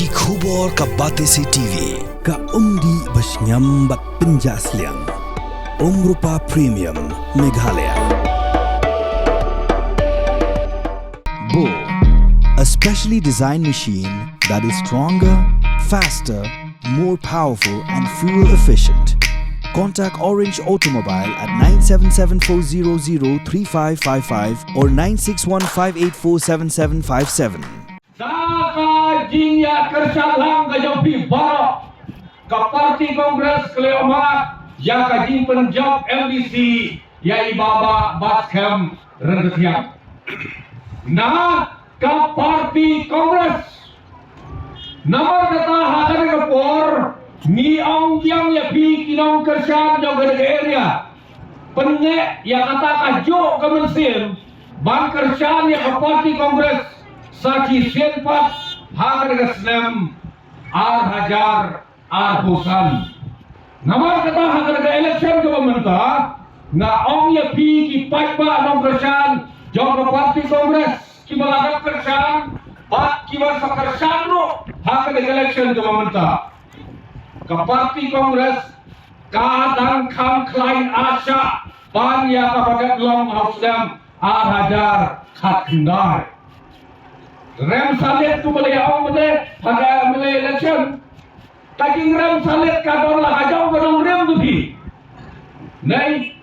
Ki khubor ka Batesi TV. Ka umdi basnyam bat penjaslian. Rupa Premium Meghalaya. Bo, a specially designed machine that is stronger, faster, more powerful and fuel efficient. Contact Orange Automobile at 977-400-3555 or 961-584-7757. Saka jinya kersalang ka jampi barok ka Parti Kongres Kleomat ya ka jing penjab MDC ya ibaba baskem rendetiang. Na ka Parti Kongres nomor kata hakan kapor ni ong yang ya pi kinong kersan jauh ke area penek ya kata kajo ke mesin bang kersan ya ka Parti Kongres Saki Senpat Hagar Gasnem Ar Hajar Ar Husan Namar kata hagar ke election government na ong ya pi ki paipa nong kersan jauh ke Parti Kongres ki balagap kersan bat ki basa kersan ro hagar ke election government ke Parti Kongres kadang kam klain asya ban ya kapagat long hausdam Ar Hajar Khat Kendai Rem salit tu boleh awak boleh pada boleh election. Taking rem salit kadang lah ajau kadang rem tu di. Nai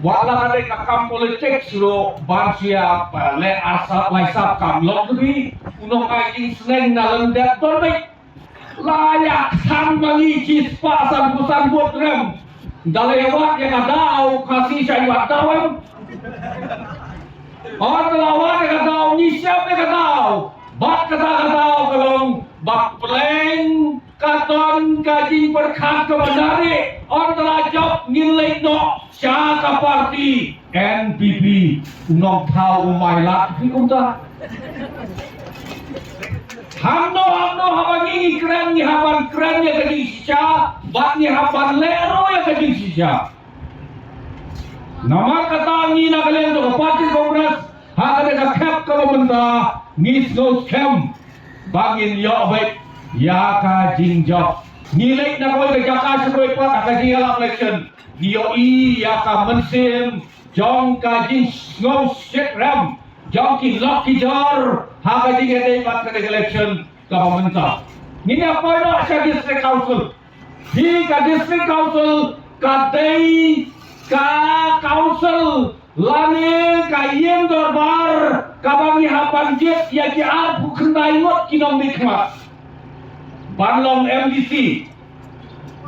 wala ada kakam politik suruh bansia le asap laisap kam lok tu di. Unong kaking seneng dalam dapur baik. Layak sang mangi cispa san pusan buat rem. Dalewat yang ada au kasih saya buat tawam. Orang lawan yang kata, ni siapa yang kata? Bak kata kalau bak pleng katon kaji perkat ke bandari. Orang telah job nilai no siapa parti NPP unong tahu umai lat fikumta. Hamno haban ini keren ni haban keren ya kaji sisa, bak ni haban lero ya kaji sisa. Nama kata ni nak kalian tu Parti Kongres hak ada kap kalau benda ngis ngos kem bangin yo baik ya ka jingjok nilai nak kau ke Jakarta sebagai pak akan dialog election yo ya ka mensim jong ka jing ngos set ram jong ki lock ki jor hak di gede pat ke election ka pemerintah ni apa nak sa district council di ka district council ka dei ka council lani kayeng dorbar kabang hapan jet ya ki ar bukendai ngot kinong dikmat banlong MDC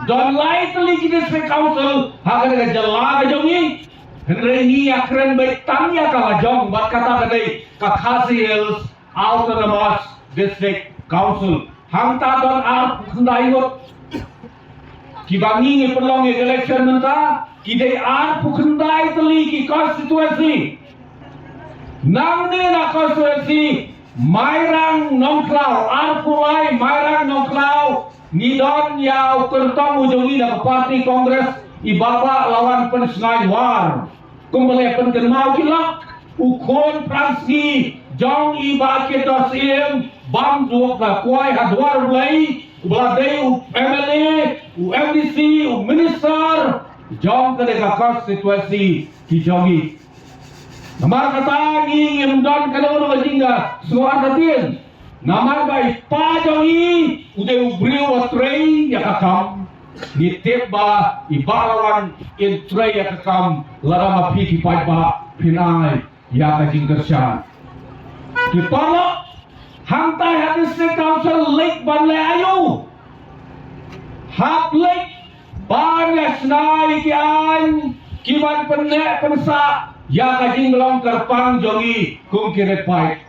don lai teli ki district council haga ga jala ga jongi henre ni akren baik tang ya ka jong bat kata gadai ka Khasi Hills Autonomous District Council hangta don ar bukendai ngot ki bangi ni pelong election menta kidai ar pukendai teli ki konstitusi nang ni na konstitusi mairang nongklau ar pulai mairang nongklau ni don ya kertong ujongi na Parti Kongres ibaba lawan pensengai war kumbale penkenmau kilak ukon Franski jong iba ke dosim bam duok la kuai hadwar ulai ubalade u MLA u MDC u minister jong ke deka konstitusi kijongi namar kata ni don kalau lo jingga suara katin namar bai pa jongi ude ubriu watrei ya kakam ni teba ibarawan in trei ya kakam larama piki pai ba pinai ya ka jinggershan ki pala hantai hadis council lake banle ayu hak lake Banyak senai kian kiban penek pensa ya kajing long kerpang jongi kum kire pai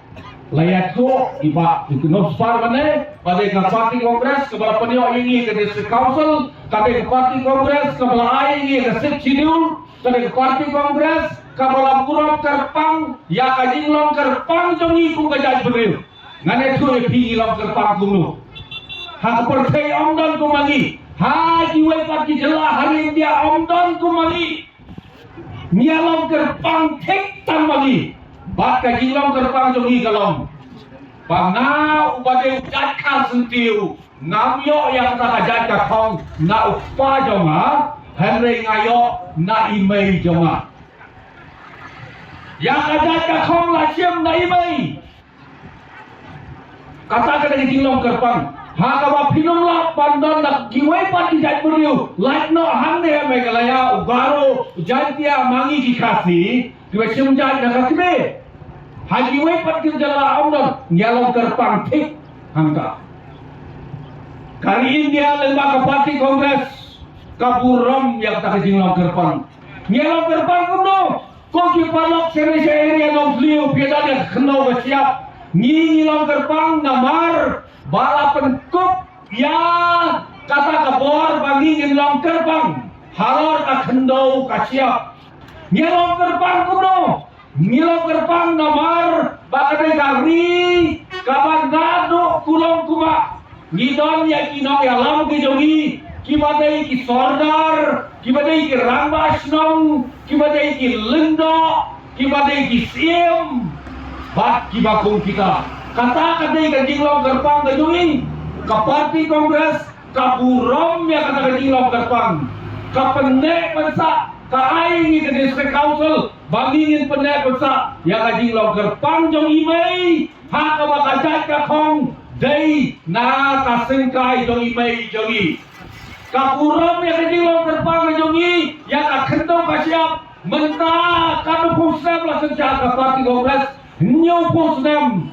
layat ko iba itu nospar mana pada ke Parti Kongres kepala penyo ini ke District Council kade ke Parti Kongres kepala ai ini ke Sip Sidul kade ke Parti Kongres kepala kurang kerpang ya kajing long kerpang jongi kum kajaj beril ngane tu pi long kerpang kum hak pertai omdon kumangi haji wei pagi jelah hari dia omdon kumali nialong kerpang tek tamali bak kaji long kerpang jongi kalong Bangau ubade ucat kan sentiu ngam yo yang tak ajat ka khong na upa jonga henry ngayo na imei jonga yang ajat ka khong la siam na imei kata kada di tinglong kerpang ha ka ba pinong la pandon na giwai pat ki jat beriu like no hang ne me galaya ugaro jantia mangi ki khasi ki siam jat na kasbe Haji wei pat kin jala amdon nyalong kerpang tik hangka. Kali India lembaga parti kongres kaburom yang tak jinglong kerpang. Nyalong kerpang kuno koki palok sene area long fliu piada dia keno siap. Nyilong kerpang namar bala penkup ya kata kabor bagi nyilong kerpang. Halor ka kendo ka siap. Nyalong kerpang kuno Ngilo kerpang namar bakade gari kaban gado kulong kuma ngidon ya kinong ya lam ke jogi kibadai ki sordar kibadai ki rambas nong kibadai ki lendo kibadai ki siem bat kibakung kita kata kadai ka jinglong kerpang ke jogi ka parti kongres ka burom ya kata ka jinglong kerpang ka pendek pensa kaingi ke district council bangingin pendek besar yang ajing longer panjang imei haka bakajat ka khong dei na kasengkai jong imei jongi kapuram yang ajing longer pang jongi yang akhendong ka siap menta kanu pusem la senjata parti kongres new pusem